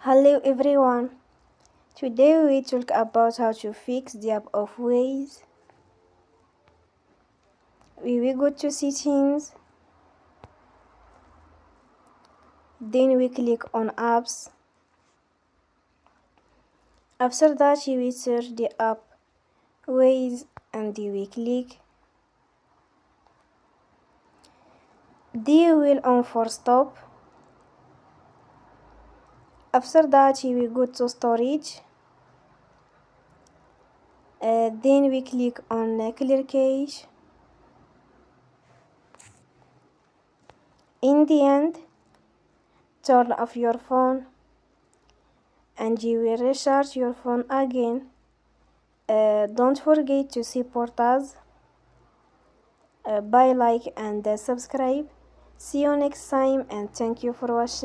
Hello everyone, today we talk about how to fix the app of Waze. We will go to settings, then we click on apps. After that we will search the app Waze and we click. Then we will on for stop. After that we will go to storage. Then we click on clear cache. In the end, turn off your phone and you will recharge your phone again. Don't forget to support us by like and subscribe. See you next time and thank you for watching.